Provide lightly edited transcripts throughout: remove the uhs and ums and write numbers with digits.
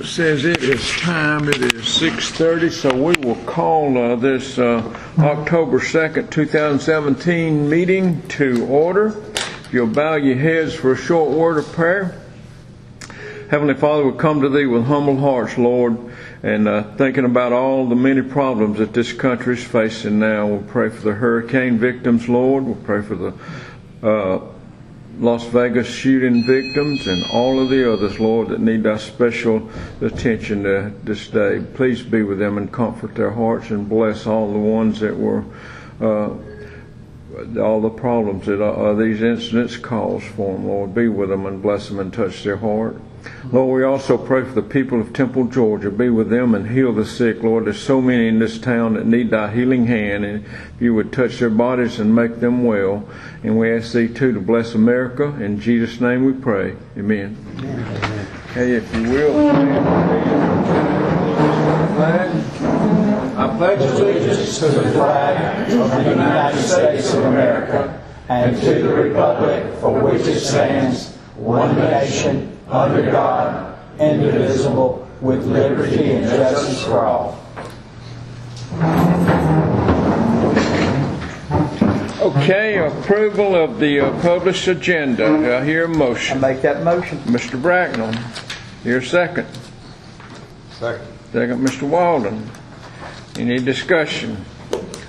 says it is time. It is 6:30, so we will call this October 2nd, 2017 meeting to order. If you'll bow your heads for a short word of prayer. Heavenly Father, we come to Thee with humble hearts, Lord, and thinking about all the many problems that this country is facing now. We pray for the hurricane victims, Lord. We pray for the Las Vegas shooting victims and all of the others, Lord, that need our special attention this day. Please be with them and comfort their hearts and bless all the ones that were, all the problems that these incidents cause for them, Lord. Be with them and bless them and touch their heart. Lord, we also pray for the people of Temple, Georgia. Be with them and heal the sick, Lord. There's so many in this town that need Thy healing hand, and if You would touch their bodies and make them well. And we ask Thee, too, to bless America. In Jesus' name we pray. Amen. Amen. Hey, if you will, I pledge allegiance to the flag of the United States of America and to the republic for which it stands, one nation, under God, indivisible, with liberty and justice for all. Okay, approval of the published agenda. Do I hear a motion? I make that motion. Mr. Bracknell, here a second. Second. Second, Mr. Walden. Any discussion?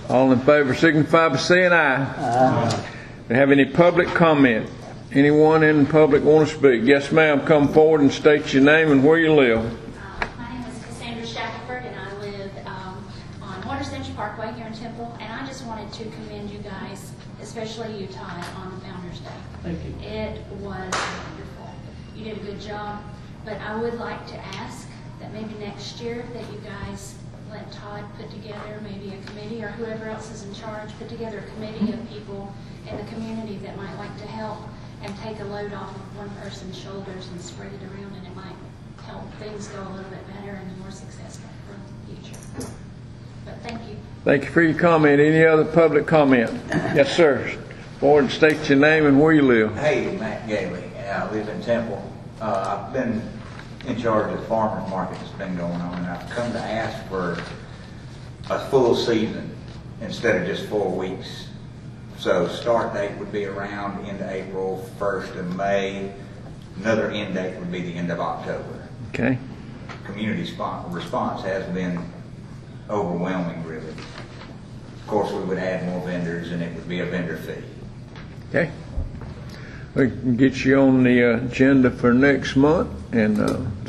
All in favor signify by saying aye. Aye. Do you have any public comment? Anyone in public want to speak? Yes, ma'am. Come forward and state your name and where you live. My name is Cassandra Shackelford, and I live on Water Century Parkway here in Temple. And I just wanted to commend you guys, especially you, Todd, on Founders Day. Thank you. It was wonderful. You did a good job. But I would like to ask that maybe next year that you guys let Todd put together maybe a committee, or whoever else is in charge, put together a committee of people in the community that might like to help and take a load off of one person's shoulders and spread it around, and it might help things go a little bit better and more successful for the future. But thank you. Thank you for your comment. Any other public comment? Yes, sir. Forward and state your name and where you live. Hey, Matt Gailey. I live in Temple. I've been in charge of the farmers market that's been going on, and I've come to ask for a full season instead of just 4 weeks. So start date would be around end of April, 1st of May. Another end date would be the end of October. Okay. Community response has been overwhelming, really. Of course, we would add more vendors, and it would be a vendor fee. Okay. We can get you on the agenda for next month and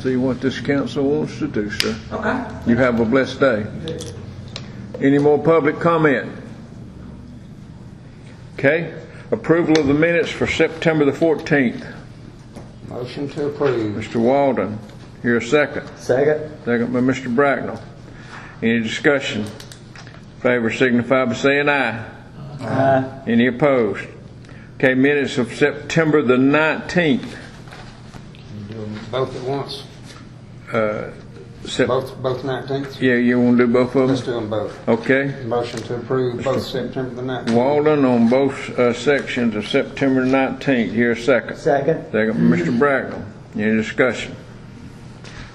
see what this council wants to do, sir. Okay. You have a blessed day. Any more public comment? Okay. Approval of the minutes for September the 14th. Motion to approve. Mr. Walden, here a second. Second. Second by Mr. Bracknell. Any discussion? In favor signify by saying aye. Aye. Any opposed? Okay, minutes of September the 19th. Do them both at once. Both 19th? Yeah, you want to do both of Let's them? do them both. Okay. Motion to approve both September the 19th. Walden on both sections of September 19th. Here a second. Second. Second by Mr. Bracknell. Any discussion?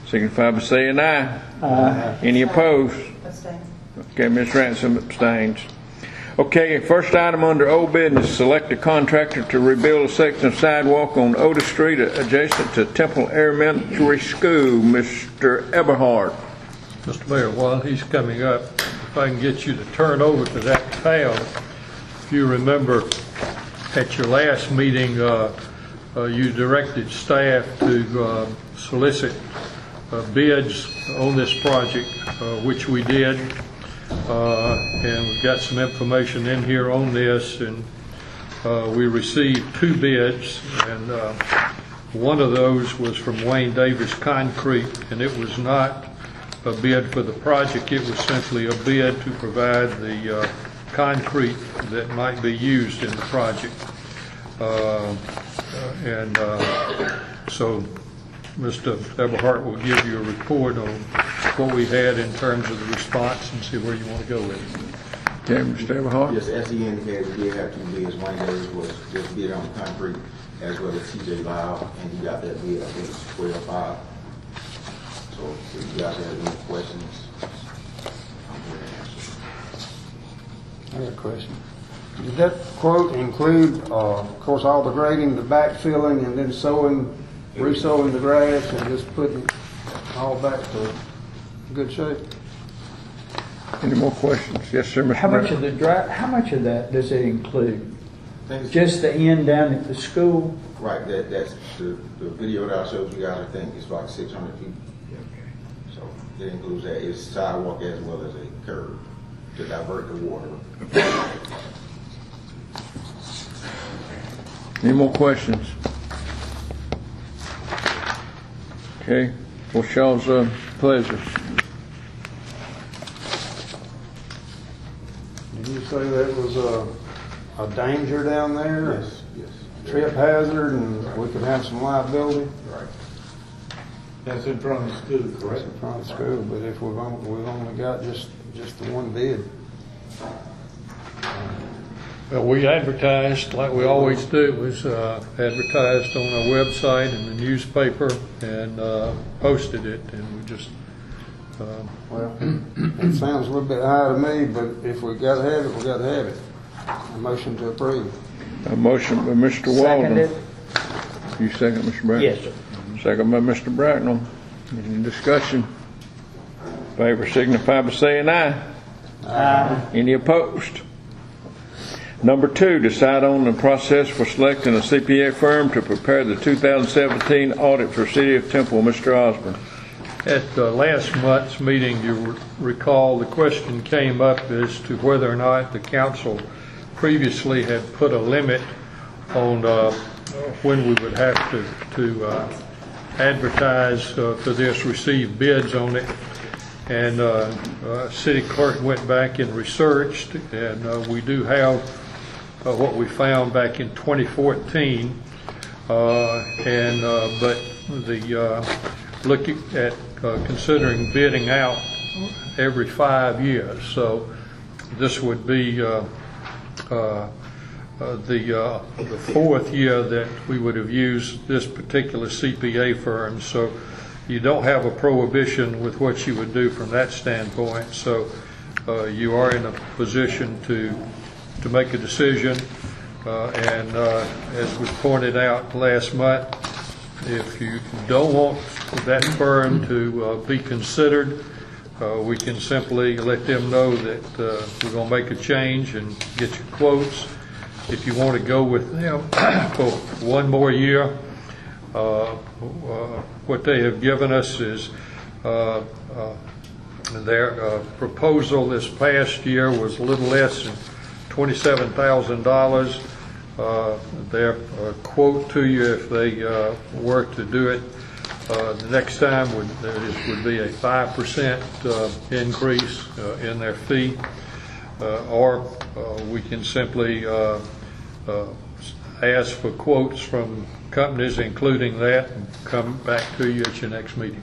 Signify by saying aye. Aye. Any opposed? Abstain. Okay, Ms. Ransom abstains. Okay, first item under old business, select a contractor to rebuild a section of sidewalk on Otis Street adjacent to Temple Elementary School. Mr. Eberhard. Mr. Mayor, while he's coming up, if I can get you to turn over to that tab. If you remember at your last meeting, you directed staff to solicit bids on this project, which we did. And we've got some information in here on this, and we received 2 bids, and one of those was from Wayne Davis Concrete, and it was not a bid for the project. It was simply a bid to provide the concrete that might be used in the project. So Mr. Eberhard will give you a report on what we had in terms of the response and see where you want to go with it. Okay, Mr. Eberhard. Yes, as he indicated, we did have 2 bids. Wayne Davis was just bid on concrete, as well as TJ Lyle, and he got that bid, I think it's 12.5. So if you guys have any questions, I'm here to answer. I got a question. Did that quote include, of course, all the grading, the backfilling, and then sowing, re-sowing the grass, and just putting it all back to good shape? Any more questions? Yes, sir, Mr. How much Brown. of how much of that does it include? Things- Just the end down at the school? Right, that's the video that I showed you guys, I think, is about 600 feet. So it includes that, it's sidewalk as well as a curb to divert the water. Any more questions? Okay, what's y'all's pleasure? Did you say that was a danger down there? Yes, yes. Trip hazard, and we could have some liability? Right. That's in front of the school, That's correct? in front of school, but if we've only got just the one bid. Well, we advertised, like we always do, it was advertised on our website and the newspaper and posted it, and we just, Well, it sounds a little bit high to me, but if we gotta have it, we gotta have it. A motion to approve. A motion by Mr. Walden. Seconded? You second, Mr. Brown? Yes, sir. Second by Mr. Bracknell. Any discussion? Favor signify by saying aye. Aye. Any opposed? Number 2, decide on the process for selecting a CPA firm to prepare the 2017 audit for City of Temple. Mr. Osborne. at last month's meeting, you recall the question came up as to whether or not the council previously had put a limit on when we would have to advertise for this, receive bids on it. And city clerk went back and researched, and we do have what we found back in 2014. But the looking at considering bidding out every 5 years. So this would be the 4th year that we would have used this particular CPA firm. So you don't have a prohibition with what you would do from that standpoint. So you are in a position to make a decision. And as was pointed out last month, if you don't want that firm to be considered, we can simply let them know that we're going to make a change and get you quotes. If you want to go with them for one more year, what they have given us is their proposal this past year was a little less than $27,000. Their quote to you, if they were to do it the next time, would be a 5% increase in their fee, or we can simply ask for quotes from companies including that and come back to you at your next meeting.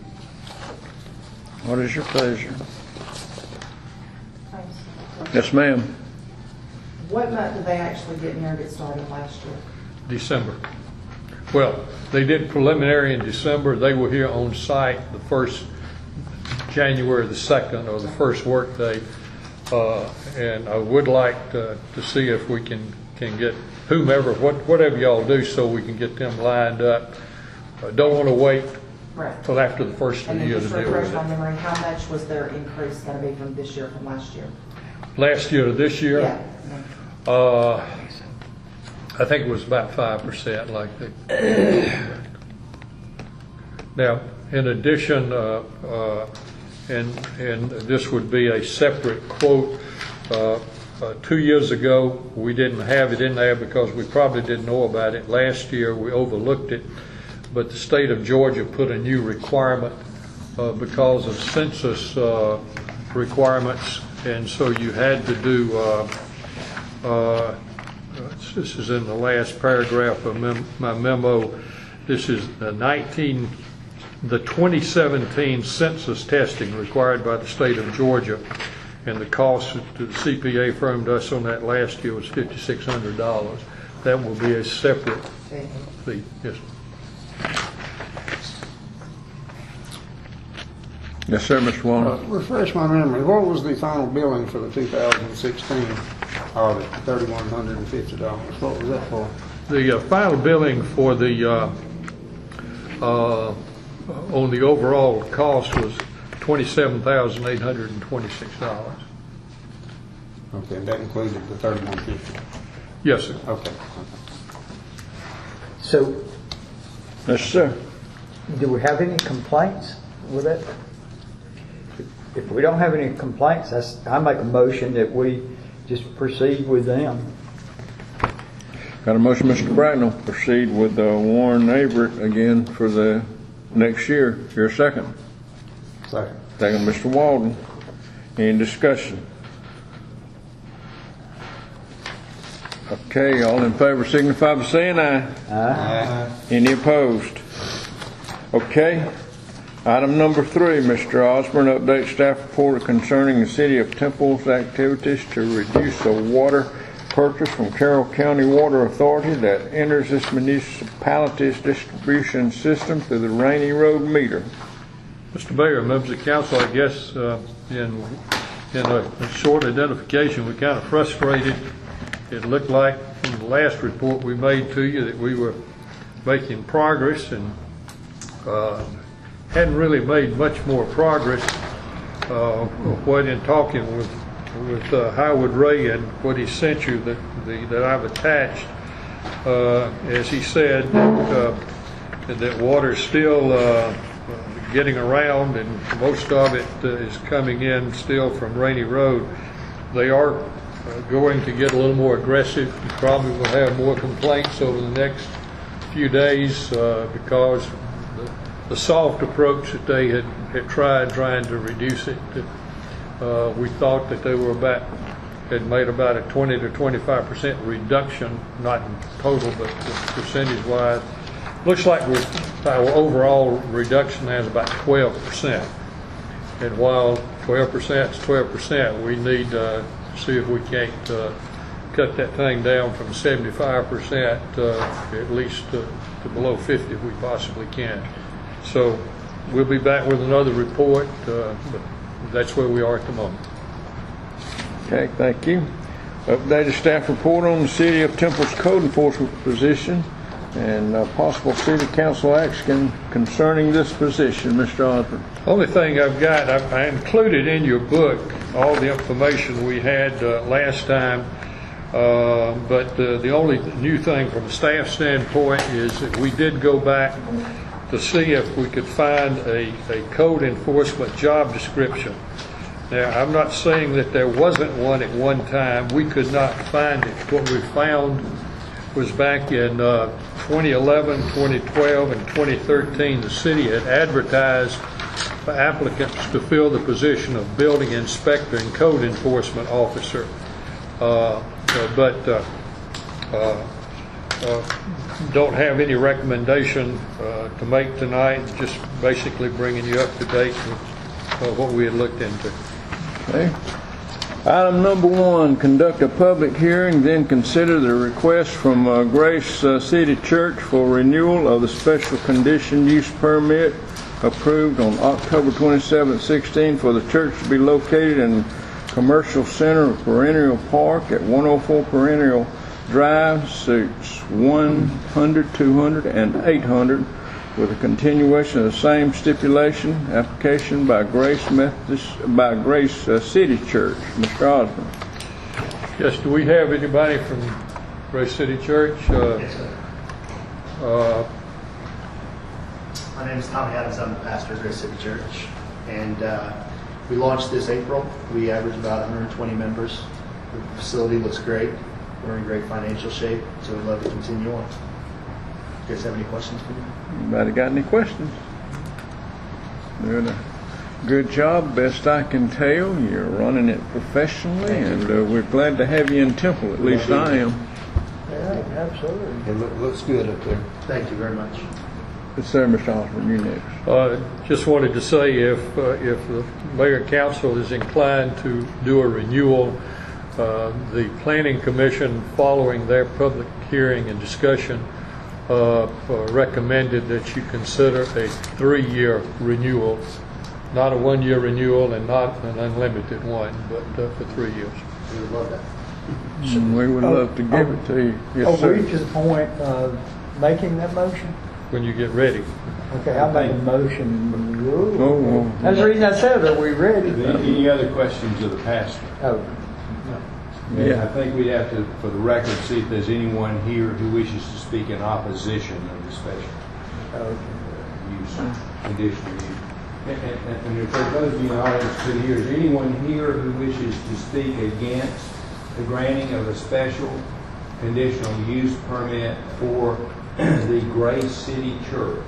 What is your pleasure? Yes, ma'am. What month did they actually get married get started last year? December. Well, they did preliminary in December. They were here on site the first January the 2nd, or the first work day. And I would like to see if we can get whomever, whatever y'all do, so we can get them lined up. Don't want to wait Right. till after the first of And the then year to just deal refresh with my it. memory, how much was their increase going to be from this year, from last year? Last year to this year? Yeah. I think it was about 5%, like that. Now, in addition, and this would be a separate quote. 2 years ago, we didn't have because we probably didn't know about it. Last year, we overlooked it, but the state of Georgia put a new requirement because of census requirements, and so you had to do. This is in the last paragraph of my memo. This is the 2017 census testing required by the state of Georgia, and the cost to the CPA firm to us on that last year was $5,600. That will be a separate fee. Yes. Yes, sir, Mr. Walden. Refresh my memory, what was the final billing for the 2016 audit, $3,150? What was that for? The final billing for the, on the overall cost was $27,826. Okay, and that included the $3,150? Yes, sir. Okay. So, Yes, sir. do we have any complaints with it? If we don't have any complaints, I make a motion that we just proceed with them. Got a motion, Mr. Bracknell, proceed with Warren Averett again for the next year. Your second. Second. Second, Mr. Walden. Any discussion? Okay, all in favor signify by saying aye. Aye. Any opposed? Okay. Item number 3, Mr. Osborne, update staff report concerning the City of Temple's activities to reduce the water purchase from Carroll County Water Authority that enters this municipality's distribution system through the Rainy Road meter. Mr. Mayor, members of council, I guess in a short identification, we're kind of frustrated. It looked like from the last report we made to you that we were making progress and hadn't really made much more progress. What in talking with Howard Ray and what he sent you that I've attached, as he said, that water's still getting around and most of it is coming in still from Rainy Road. They are going to get a little more aggressive. We probably will have more complaints over the next few days because the soft approach that they had trying to reduce it. We thought that they were had made about a 20 to 25% reduction, not in total, but percentage-wise. Looks like our overall reduction has about 12%. And while 12% is 12%, we need to see if we can't cut that thing down from 75% at least to below 50 if we possibly can. So we'll be back with another report, but that's where we are at the moment. Okay, thank you. Updated staff report on the City of Temple's code enforcement position and possible city council action concerning this position. Mr. Osborne. Only thing I've got, I included in your book all the information we had last time, but the only new thing from a staff standpoint is that we did go back to see if we could find a code enforcement job description. Now, I'm not saying that there wasn't one at one time. We could not find it. What we found was back in 2011, 2012, and 2013, the city had advertised for applicants to fill the position of building inspector and code enforcement officer. But don't have any recommendation to make tonight, just basically bringing you up to date with what we had looked into. Okay. Item number 1, conduct a public hearing, then consider the request from Grace City Church for renewal of the special condition use permit approved on October 27, 16 for the church to be located in Commercial Center of Perennial Park at 104 Perennial Drive, suites 100, 200, and 800, with a continuation of the same stipulation. Application by Grace City Church. Mr. Osborne. Yes, do we have anybody from Grace City Church? Yes, sir. My name is Tommy Adams. I'm the pastor of Grace City Church, and we launched this April. We average about 120 members. The facility looks great. We're in great financial shape, so we'd love to continue on. You guys have any questions for me? Anybody got any questions? Doing a good job, best I can tell. You're running it professionally, and we're glad to have you in Temple. At least I am. Yeah, absolutely. It looks good up there. Thank you very much. Yes, sir, Mr. Osborne, you next. Just wanted to say if the mayor and council is inclined to do a renewal, the planning commission, following their public hearing and discussion, recommended that you consider a 3-year renewal Not a one-year renewal and not an unlimited one, but for 3 years. We would love that. We would love to give it to you. Yes, Are we sir. to the point of making that motion? When you get ready. Okay, I make a motion. Oh, That's the reason I said, are we ready? Any other questions of the pastor? Oh, Yeah. I think we'd have to, for the record, see if there's anyone here who wishes to speak in opposition of the special use, conditional use. And if there's those of you in the audience who here, is anyone here who wishes to speak against the granting of a special conditional use permit for the Grace City Church?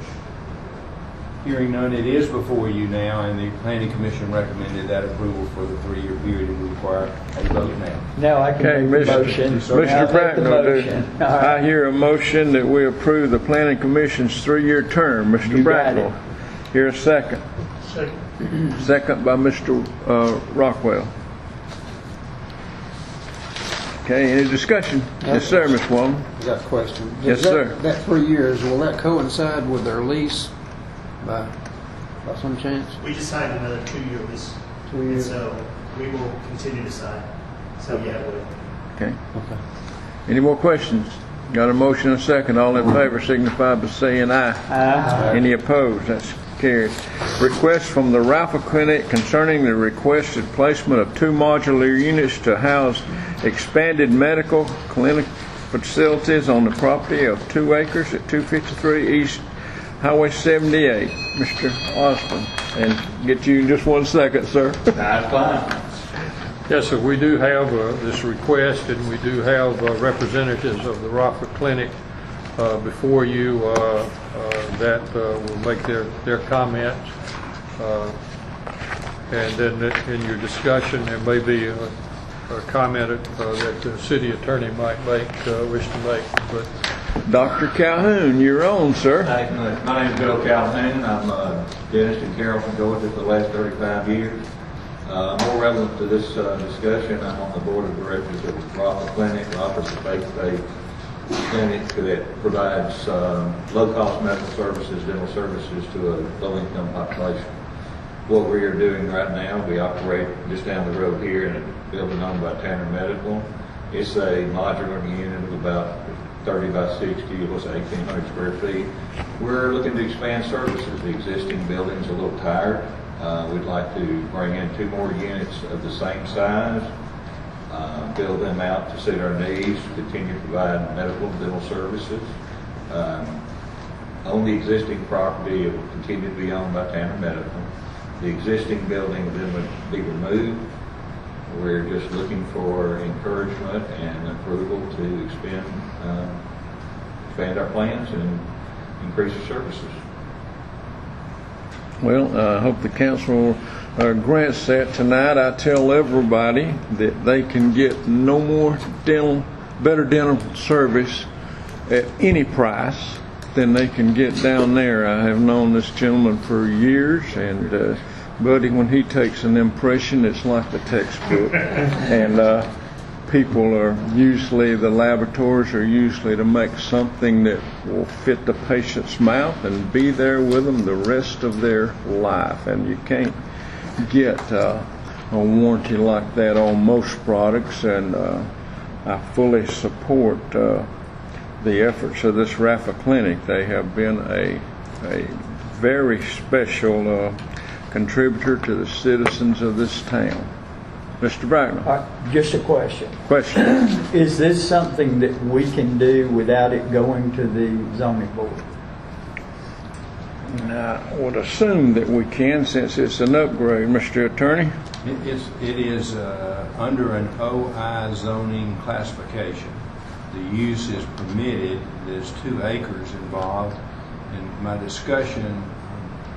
Hearing none, it is before you now, and the Planning Commission recommended that approval for the 3-year period and we require a vote now. now I can Okay, make the Mr. motion. Mr. I'll take the Bracknell, motion. All right. I hear a motion that we approve the Planning Commission's 3-year term. Mr. You got Bracknell, it. here a second. Second by Mr. Rockwell. Okay, any discussion? Yes, sir, Ms. Wallen. I got a question. Yes, Does that- sir. That 3 years, will that coincide with their lease by some chance? We just signed another 2-year lease. 2 years? And so we will continue to sign. So yeah, it will. Okay. Any more questions? Got a motion and a second. All in favor signify by saying aye. Aye. Any opposed? That's carried. Request from the Ralph Clinic concerning the requested placement of 2 modular units to house expanded medical clinic facilities on the property of 2 acres at 253 East Highway 78. Mr. Osborne, and get you in just 1 second, sir. That's fine. Yes, sir, we do have this request, and we do have representatives of the Rockford Clinic before you that will make their comments. And then in your discussion, there may be a comment that the city attorney might wish to make. But Dr. Calhoun, you're on, sir. Thank you. My name is Bill Calhoun. I'm a dentist in Carrollton, Georgia for the last 35 years. More relevant to this discussion, I'm on the board of directors of the Rockford Clinic, offers a faith-based clinic that provides low-cost medical services, dental services to a low-income population. What we are doing right now, we operate just down the road here in a building owned by Tanner Medical. It's a modular unit of about 30 by 60, it was 1,800 square feet. We're looking to expand services. The existing building's a little tired. We'd like to bring in 2 more units of the same size, build them out to suit our needs, continue to provide medical and dental services. On the existing property, it will continue to be owned by Tanner Medical. The existing building then would be removed. We're just looking for encouragement and approval to expand our plans and increase the services. Well, I hope the council grants that tonight. I tell everybody that they can get no more better dental service at any price than they can get down there. I have known this gentleman for years, and Buddy, when he takes an impression, it's like the textbook. And people are usually, the laboratories are usually to make something that will fit the patient's mouth and be there with them the rest of their life. And you can't get a warranty like that on most products. And I fully support the efforts of this Rafa Clinic. They have been a very special contributor to the citizens of this town. Mr. Bracknell. Just a question. Question. Is this something that we can do without it going to the zoning board? I would assume that we can, since it's an upgrade, Mr. Attorney. It is under an OI zoning classification. The use is permitted. There's 2 acres involved. In my discussion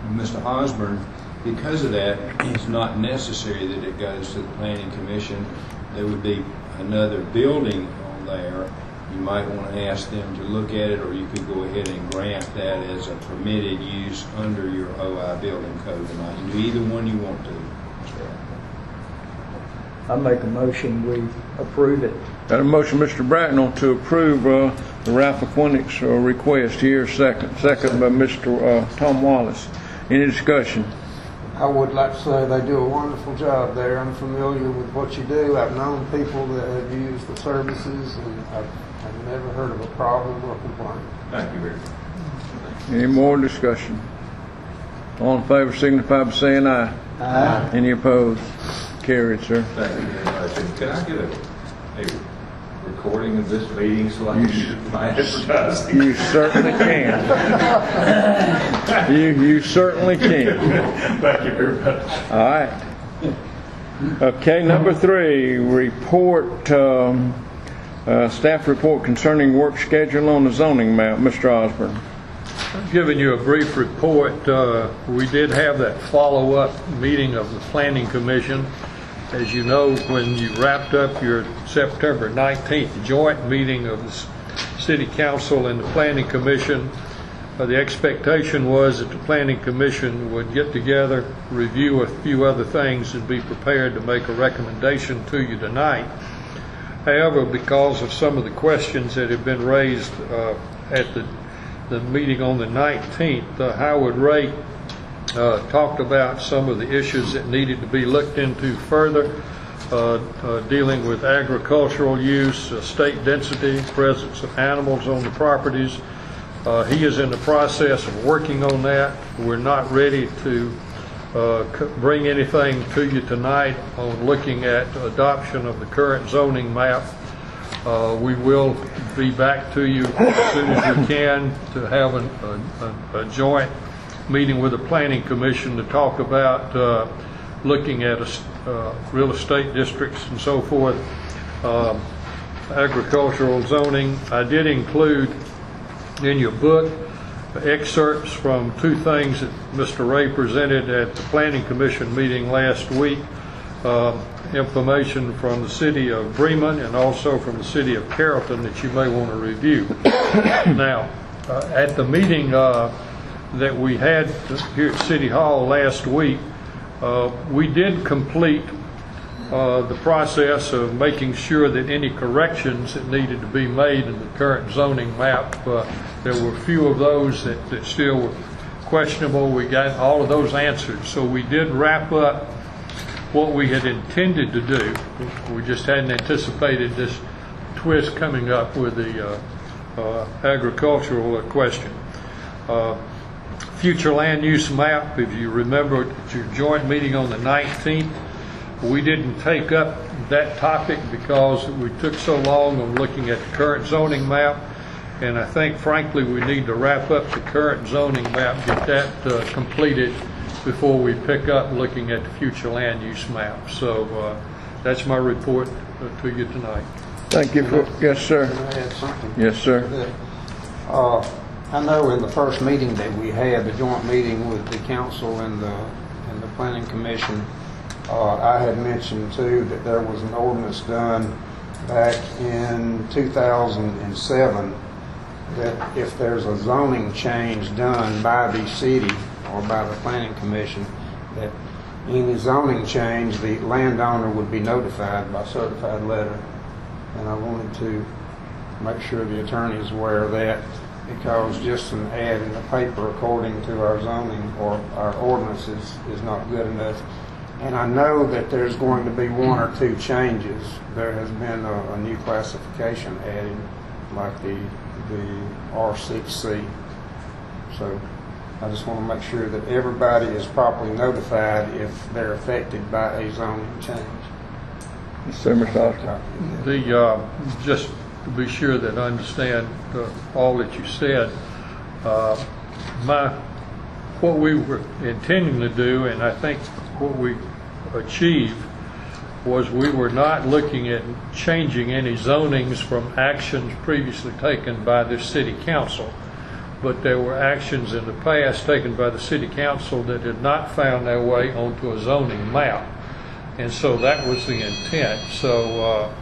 with Mr. Osborne, because of that, it's not necessary that it goes to the Planning Commission. There would be another building on there. You might want to ask them to look at it, or you could go ahead and grant that as a permitted use under your OI building code tonight. You can do either one you want to. I make a motion, we approve it. Got a motion, Mr. Bracknell, to approve the Rafa Clinic's request here. Second by Mr. Tom Wallace. Any discussion? I would like to say they do a wonderful job there. I'm familiar with what you do. I've known people that have used the services, and I've never heard of a problem or complaint. Thank you very much. Any more discussion? All in favor signify by saying aye. Aye. Any opposed? Carried, sir. Thank you very much. And can I get a recording of this meeting so I can use it for my advertising? You certainly can. You certainly can. Thank you very much. All right. Okay, number 3, report, staff report concerning work schedule on the zoning map. Mr. Osborne. Giving you a brief report, we did have that follow-up meeting of the Planning Commission. As you know, when you wrapped up your September 19th joint meeting of the City Council and the Planning Commission, the expectation was that the Planning Commission would get together, review a few other things, and be prepared to make a recommendation to you tonight. However, because of some of the questions that have been raised at the meeting on the 19th, Howard Ray talked about some of the issues that needed to be looked into further, dealing with agricultural use, state density, presence of animals on the properties. He is in the process of working on that. We're not ready to bring anything to you tonight on looking at adoption of the current zoning map. We will be back to you as soon as we can to have a joint meeting with the Planning Commission to talk about looking at real estate districts and so forth, agricultural zoning. I did include in your book excerpts from 2 things that Mr. Ray presented at the Planning Commission meeting last week. Information from the city of Bremen and also from the city of Carrollton that you may want to review. Now, at the meeting that we had here at City Hall last week, we did complete the process of making sure that any corrections that needed to be made in the current zoning map, there were a few of those that still were questionable. We got all of those answered. So we did wrap up what we had intended to do. We just hadn't anticipated this twist coming up with the agricultural question. Future land use map, if you remember at your joint meeting on the 19th, we didn't take up that topic because we took so long on looking at the current zoning map, and I think frankly we need to wrap up the current zoning map, get that completed before we pick up looking at the future land use map. So that's my report to you tonight. Thank you. Yes, sir. Can I add something? Yes, sir. I know in the first meeting that we had, the joint meeting with the council and the Planning Commission, I had mentioned too that there was an ordinance done back in 2007 that if there's a zoning change done by the city or by the Planning Commission, that any zoning change, the landowner would be notified by certified letter. And I wanted to make sure the attorney is aware of that, because just an ad in the paper according to our zoning or our ordinances is not good enough. And I know that there's going to be 1 or 2 changes. There has been a new classification added, like the R6C. So I just want to make sure that everybody is properly notified if they're affected by a zoning change. Yes, sir, Mr. Osborne. Just to be sure that I understand all that you said, what we were intending to do, and I think what we achieved, was we were not looking at changing any zonings from actions previously taken by the city council, but there were actions in the past taken by the city council that had not found their way onto a zoning map. And so that was the intent. So,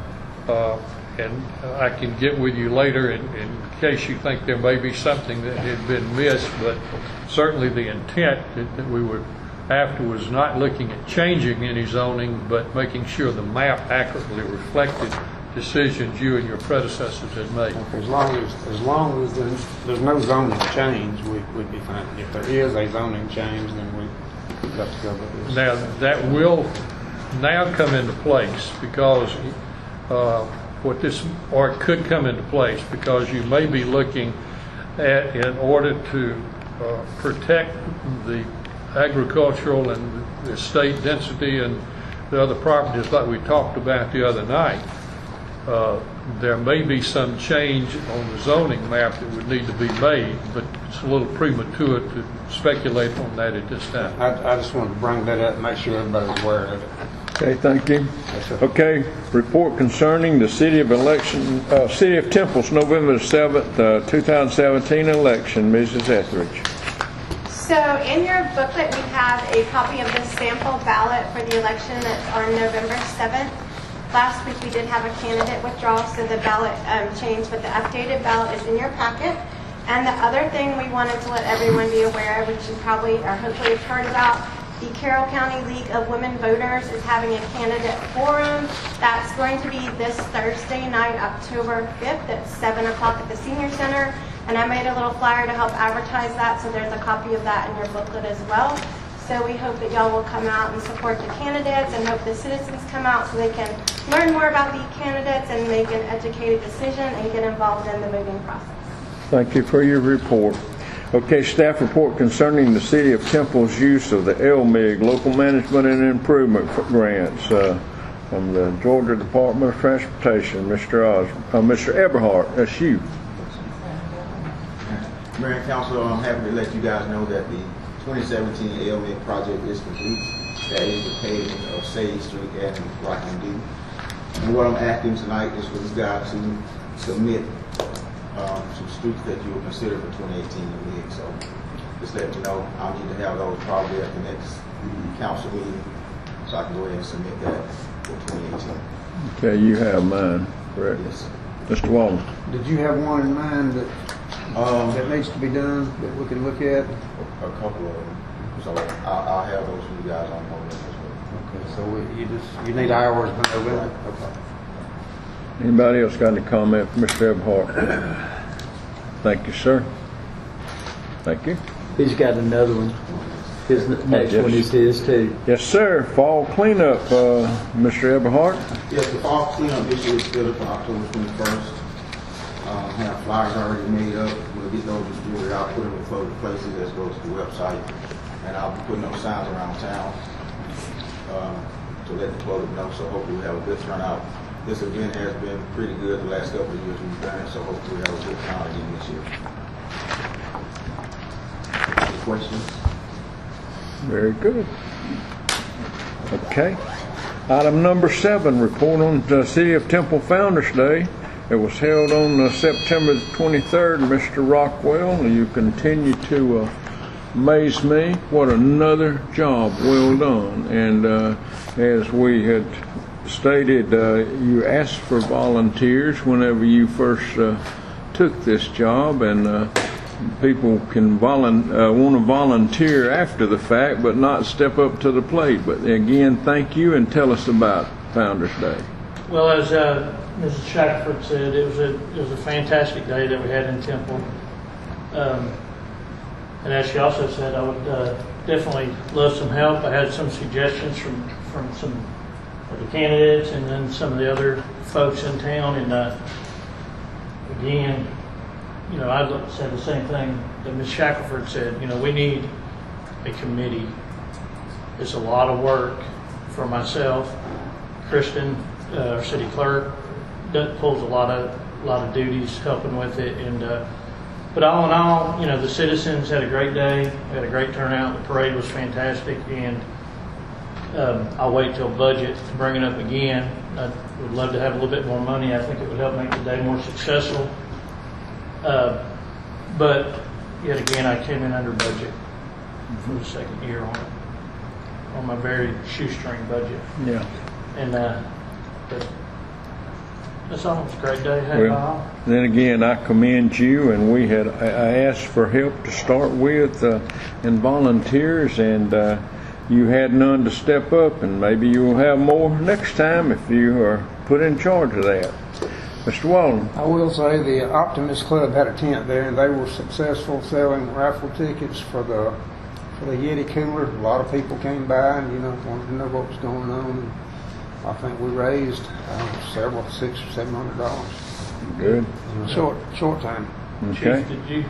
and I can get with you later in case you think there may be something that had been missed, but certainly the intent that we were after was not looking at changing any zoning, but making sure the map accurately reflected decisions you and your predecessors had made. As long as there's no zoning change, we'd be fine. If there is a zoning change, then got to go with this. Now, that will now come into place because what this, or it could come into place because you may be looking at, in order to protect the agricultural and the estate density and the other properties like we talked about the other night, there may be some change on the zoning map that would need to be made, but it's a little premature to speculate on that at this time. I just wanted to bring that up and make sure everybody's aware of it. Okay, thank you. Yes, sir. Okay, report concerning the City of Temple's November 7th, 2017 election. Mrs. Etheridge. So in your booklet, we have a copy of the sample ballot for the election that's on November 7th. Last week we did have a candidate withdrawal, so the ballot changed, but the updated ballot is in your packet. And the other thing we wanted to let everyone be aware of, which you probably or hopefully have heard about, the Carroll County League of Women Voters is having a candidate forum. That's going to be this Thursday night, October 5th at 7 o'clock at the Senior Center. And I made a little flyer to help advertise that, so there's a copy of that in your booklet as well. So we hope that y'all will come out and support the candidates, and hope the citizens come out so they can learn more about the candidates and make an educated decision and get involved in the voting process. Thank you for your report. Okay, staff report concerning the City of Temple's use of the LMIG, Local Management and Improvement Grants, from the Georgia Department of Transportation. Mr. Eberhart, that's you. Mayor and Council, I'm happy to let you guys know that the 2017 LMIG project is complete. That is the paving of Sage Street and Rocking D. And what I'm asking tonight is for you guys to submit some streets that you will consider for 2018 LMIG. So just let me know. I'll need to have those probably at the next council meeting, so I can go ahead and submit that for 2018. Okay, you have mine, correct? Yes. Mr. Wallen. Did you have one in mind that needs to be done that we can look at? A couple of them. So I'll have those for you guys on November as well. Okay, so you need ours by November? Okay. Anybody else got any comment for Mr. Eberhart? Thank you, sir. Thank you. He's got another one. His next Yes. one is his too. Yes, sir. Fall cleanup, Mr. Eberhart. Yes, the fall cleanup issue is scheduled for October 21st. Have flyers already made up. We'll get those distributed. I'll put them in floated places as go to the website. And I'll be putting those signs around town to let the public know. So hopefully we'll have a good turnout. This event has been pretty good the last couple of years we've done it, so hopefully we'll have a good turnout again this year. Any questions? Very good. Okay. Item number 7, report on the City of Temple Founders Day. It was held on September 23rd. Mr. Rockwell, you continue to amaze me. What another job well done. And as we had stated, you asked for volunteers whenever you first took this job, and people can want to volunteer after the fact, but not step up to the plate. But again, thank you, and tell us about Founders Day. Well, as Mrs. Shackelford said, it was a fantastic day that we had in Temple. And as she also said, I would definitely love some help. I had some suggestions from some of the candidates and then some of the other folks in town. And again, I said the same thing that Ms. Shackelford said. We need a committee. It's a lot of work for myself. Kristen, our city clerk, pulls a lot of duties helping with it. And but all in all, the citizens had a great day. We had a great turnout. The parade was fantastic, and I'll wait till budget to bring it up again. I would love to have a little bit more money. I think it would help make the day more successful. But yet again, I came in under budget for the second year on my very shoestring budget. Yeah. And but that's all. It was a great day. Well, then again, I commend you, and I asked for help to start with and volunteers, and you had none to step up, and maybe you will have more next time if you are put in charge of that. Mr. Wallen. I will say the Optimist Club had a tent there, and they were successful selling raffle tickets for for the Yeti cooler. A lot of people came by and, wanted to know what was going on. And I think we raised $600 or $700. Good. Short time. Okay. Chief, did you,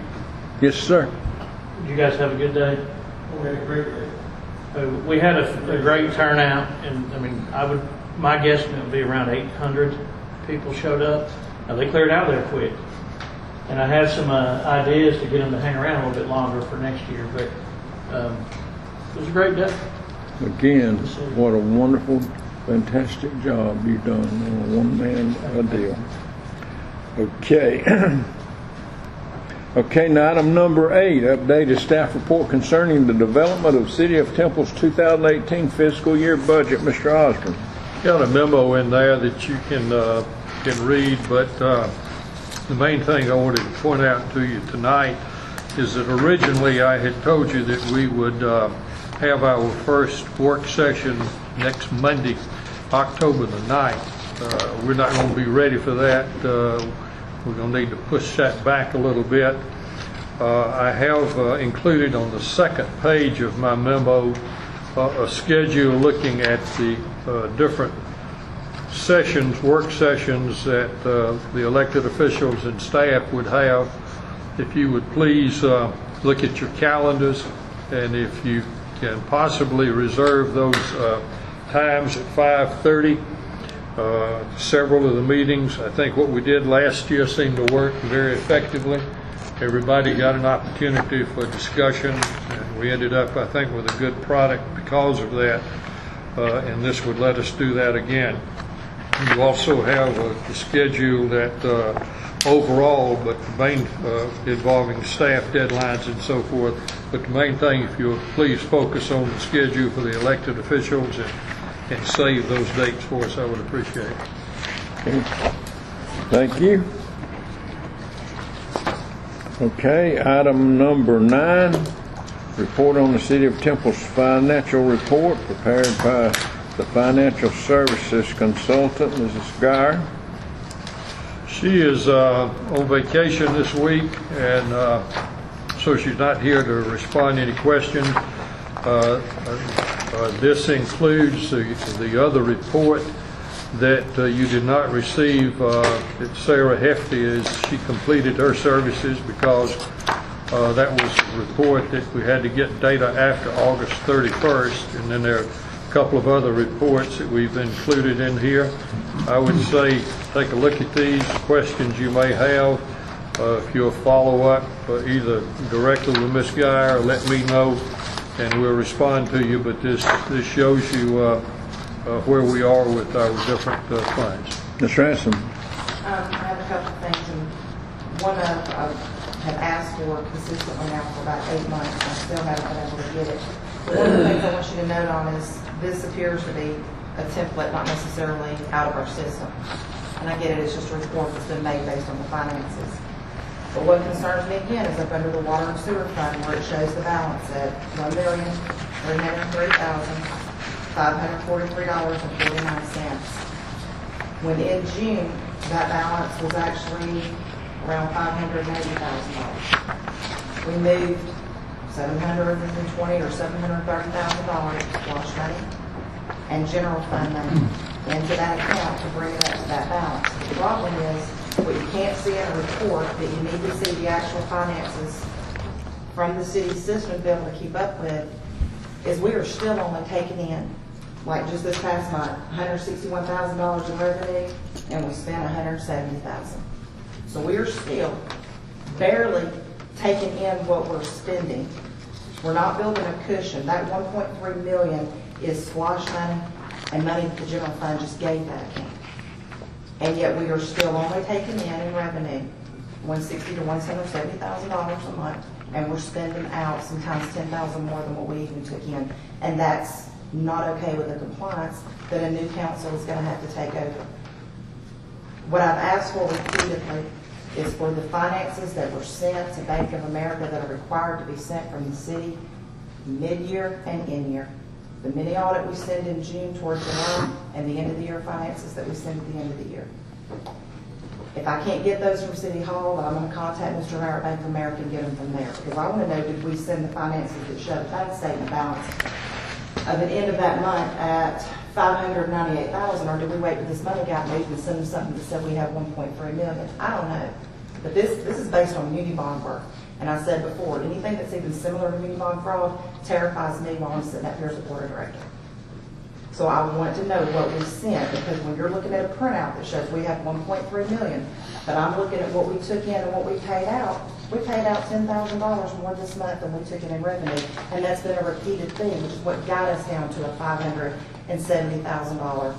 Yes, sir. did you guys have a good day? We had a great day. We had a great turnout, and my guess would be around 800 people showed up. Now, they cleared out there quick. And I have some ideas to get them to hang around a little bit longer for next year, but it was a great day. Again, what a wonderful, fantastic job you've done on a one-man deal. Okay. Okay, now item number 8, updated staff report concerning the development of City of Temple's 2018 fiscal year budget. Mr. Osborne. Got a memo in there that you can read, but the main thing I wanted to point out to you tonight is that originally I had told you that we would have our first work session next Monday, October the 9th. We're not going to be ready for that. We're going to need to push that back a little bit. I have included on the second page of my memo a schedule looking at the different sessions, work sessions that the elected officials and staff would have. If you would please look at your calendars, and if you can possibly reserve those times at 5:30. Several of the meetings, I think what we did last year seemed to work very effectively. Everybody got an opportunity for discussion, and we ended up, I think, with a good product because of that, and this would let us do that again. You also have a schedule that overall, but the main involving staff deadlines and so forth, but the main thing, if you'll please focus on the schedule for the elected officials and save those dates for us, I would appreciate it. Okay. Thank you. Okay, item number 9, report on the City of Temple's financial report prepared by the financial services consultant, Mrs. Geyer. She is on vacation this week, and so she's not here to respond to any questions. This includes the other report that you did not receive. That Sarah Hefty, as she completed her services, because that was a report that we had to get data after August 31st, and then there are a couple of other reports that we've included in here. I would say take a look at these questions you may have. If you'll follow up either directly with Ms. Geyer or let me know, and we'll respond to you, but this shows you where we are with our different funds. Ms. Ransom. I have a couple of things, and one I have asked for consistently now for about 8 months, and I still haven't been able to get it. But one of the things I want you to note on is this appears to be a template, not necessarily out of our system. And I get it, it's just a report that's been made based on the finances. But what concerns me again is up under the water and sewer fund, where it shows the balance at $1,303,543.49. When in June, that balance was actually around $580,000. We moved $720,000 or $730,000 wash money and general fund money into that account to bring it up to that balance. The problem is, what you can't see in a report, that you need to see the actual finances from the city system to be able to keep up with, is we are still only taking in, like just this past month, $161,000 in revenue, and we spent $170,000. So we are still barely taking in what we're spending. We're not building a cushion. That $1.3 million is squash money and money that the general fund just gave that account. And yet we are still only taking in revenue $160,000 to $170,000 a month, and we're spending out sometimes $10,000 more than what we even took in. And that's not okay with the compliance that a new council is going to have to take over. What I've asked for repeatedly is for the finances that were sent to Bank of America that are required to be sent from the city mid-year and in-year. The mini audit we send in June toward July, and the end of the year finances that we send at the end of the year. If I can't get those from City Hall, then I'm gonna contact Mr. Merritt, Bank of America, and get them from there. Because I wanna know, did we send the finances that showed the bank statement balance of the end of that month at $598,000, or did we wait till this money got moved and send them something that said we have 1.3 million? I don't know. But this is based on muni bond work. And I said before, anything that's even similar to muni bond fraud terrifies me while I'm sitting up here as a board of director. So I want to know what we sent, because when you're looking at a printout that shows we have 1.3 million, but I'm looking at what we took in and what we paid out $10,000 more this month than we took in revenue. And that's been a repeated thing, which is what got us down to a $570,000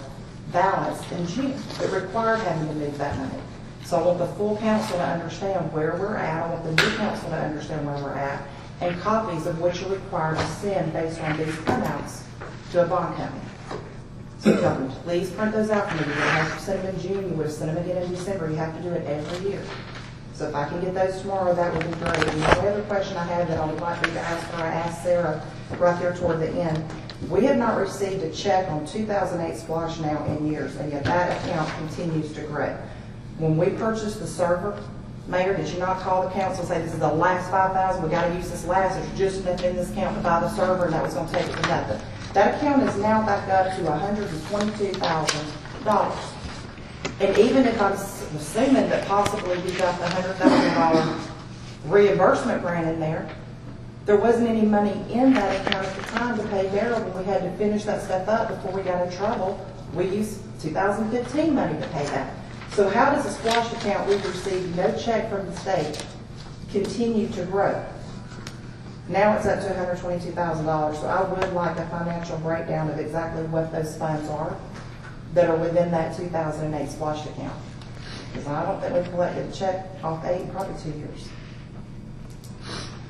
balance in June. It required having to move that money. So I want the full council to understand where we're at. I want the new council to understand where we're at, and copies of what you're required to send based on these printouts to a bond company. So tell them, please print those out for me. You would have to send them in June, you would have sent them again in December. You have to do it every year. So if I can get those tomorrow, that would be great. And the other question I have that I would like you to ask her, I asked Sarah right there toward the end. We have not received a check on 2008 Splash now in years, and yet that account continues to grow. When we purchased the server, Mayor, did you not call the council and say this is the last $5,000, we got to use this last, there's just enough in this account to buy the server, and that was going to take it to nothing. That account is now back up to $122,000. And even if I'm assuming that possibly we got the $100,000 reimbursement grant in there, there wasn't any money in that account at the time to pay Daryl when we had to finish that stuff up before we got in trouble. We used 2015 money to pay that. So how does the Splash account we've received no check from the state continue to grow? Now it's up to $122,000. So I would like a financial breakdown of exactly what those funds are that are within that 2008 Splash account. Because I don't think we've collected a check off 8 in probably 2 years.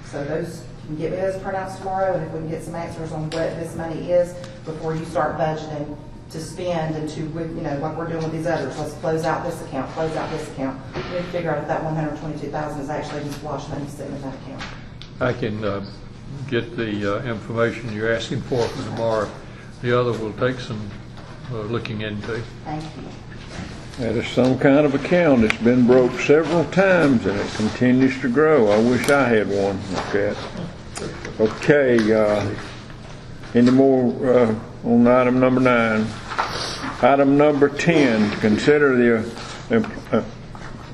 So those, you can get me those printouts tomorrow, and if we can get some answers on what this money is before you start budgeting to spend and to, you know, like we're doing with these others, let's close out this account, close out this account. We need to figure out if that $122,000 is actually just Splash money sitting in that account. I can get the information you're asking for tomorrow. The other will take some looking into. Thank you. That is some kind of account. It's been broke several times and it continues to grow. I wish I had one like that. Okay, any more on item number 9? Item number 10, consider the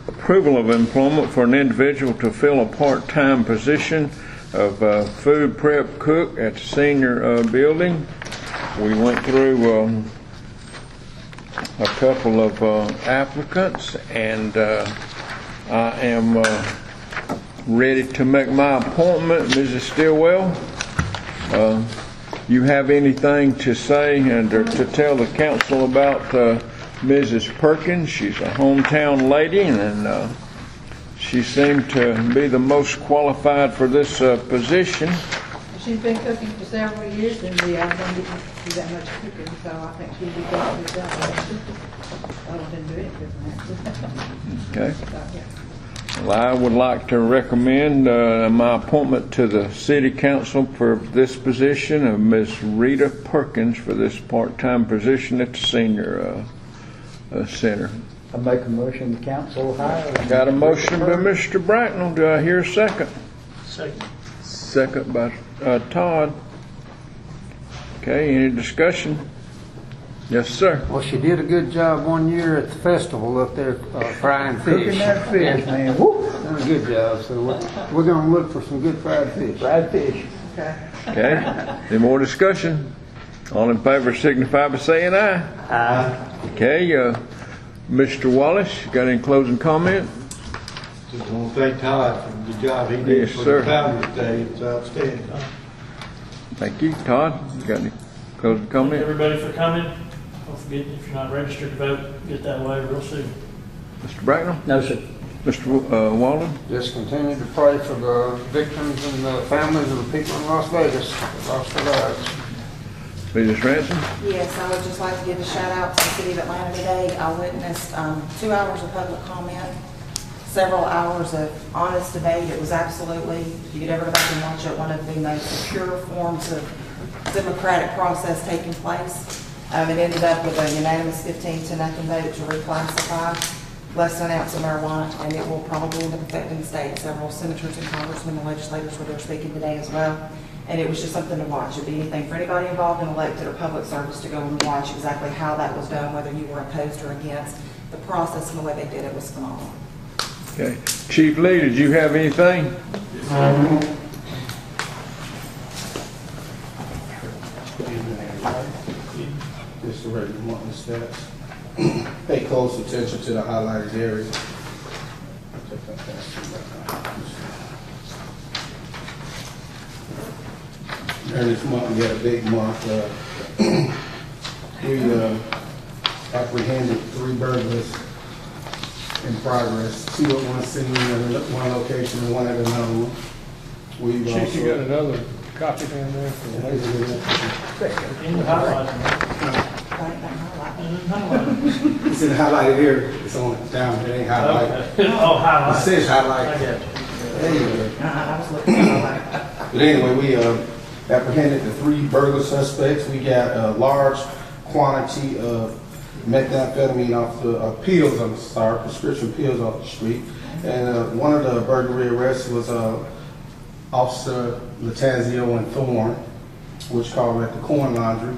approval of employment for an individual to fill a part-time position of food prep cook at the senior building. We went through a couple of applicants, and I am ready to make my appointment. Mrs. Stillwell, you have anything to say and to tell the council about Mrs. Perkins? She's a hometown lady, and she seemed to be the most qualified for this position. She's been cooking for several years, and I don't do that much cooking, so I think she'd be glad to do that. I didn't do it different. Okay. Well, I would like to recommend my appointment to the City Council for this position of Miss Rita Perkins for this part-time position at the Senior Center. I make a motion the council hire. Got a motion by Mr. Bracknell. Do I hear a second? Second. Second by Todd. Okay, any discussion? Yes, sir. Well, she did a good job one year at the festival up there frying fish. Cooking that fish, man. Woo! Done a good job. So we're going to look for some good fried fish. Fried fish. Okay. Any more discussion? All in favor signify by saying aye. Aye. Okay, Mr. Wallace, you got any closing comment? Just want to thank Todd for the job he did Yes, for sir. the Founders Day. It's outstanding. Thank you. Todd, you got any closing Thank comment? everybody for coming. Don't forget, if you're not registered to vote, get that way real soon. Mr. Bracknell? No, sir. Mr. Walden? Just continue to pray for the victims and the families of the people in Las Vegas that lost their lives. Mrs. Ransom? Yes, I would just like to give a shout out to the City of Atlanta today. I witnessed 2 hours of public comment, several hours of honest debate. It was absolutely, if you could ever go back and watch it, one of the most pure forms of democratic process taking place. It ended up with a unanimous 15-0 vote to reclassify less than an ounce of marijuana, and it will probably end up affecting the state. Several senators and congressmen and legislators were there speaking today as well. And it was just something to watch. It'd be anything for anybody involved in elected or public service to go and watch exactly how that was done, whether you were opposed or against. The process and the way they did it was phenomenal. Okay. Chief Lee, did you have anything? Just the regular monthly stats. Pay close attention to the highlighted areas. During this month, we had a big month. We apprehended 3 burglars in progress, 2 at one scene, and 1 location, and 1 at another one. We've Chief, you got another copy down there? In the highlight. It's in the highlighted area. It's on down there. It ain't highlighted. Oh, highlight. It says highlighted. I get you. There you go. I was looking at But anyway, we apprehended the 3 burglar suspects. We got a large quantity of methamphetamine off the prescription pills off the street. And one of the burglary arrests was Officer Latanzio and Thorne, which called at the Corn Laundry.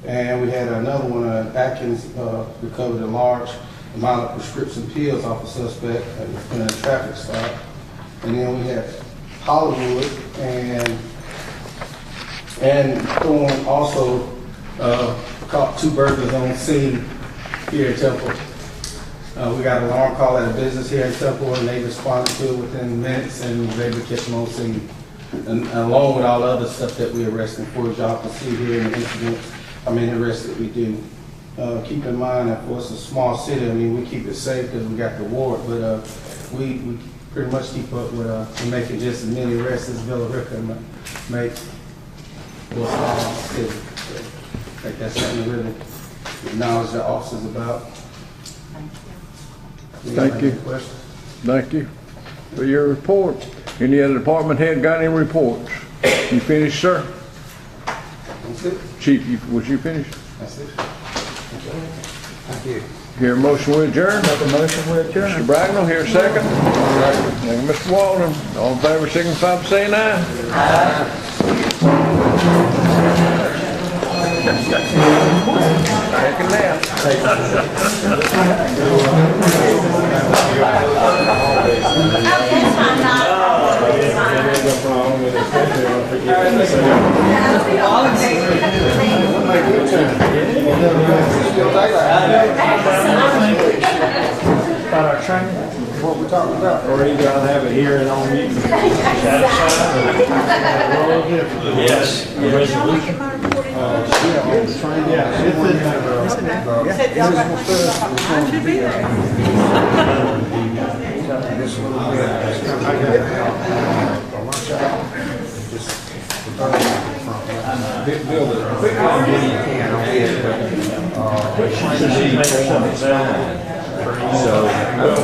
And we had another one, Atkins, recovered a large amount of prescription pills off the suspect in a traffic stop. And then we had Hollywood and Thorne also caught 2 burglars on scene here in Temple. We got an alarm call at a business here in Temple, and they responded to it within minutes and was able to catch them on scene. And along with all the other stuff that we arrested for, as y'all can see here in the incidents, the arrests that we do. Keep in mind that for us, a small city, we keep it safe because we got the ward, but we pretty much keep up with making just as many arrests as Villa Rica make for a small city. So, I think that's something to really acknowledge the officers about. Thank you. Thank you for your report. Any other department head got any reports? You finished, sir? That's it. Chief, was you finished? That's it. Thank you. Hear a motion we adjourn? Make a motion, we adjourn. Mr. Bracknell, here a second. Second. Mr. Walden, all in favor, signify by saying aye. Aye. Take a nap. About our training? What we talking about? Or you gotta have a hearing on you. Yes. The resolution? Yeah, on the train. Yeah, it's in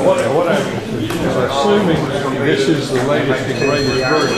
What I'm assuming, this is the latest and greatest version.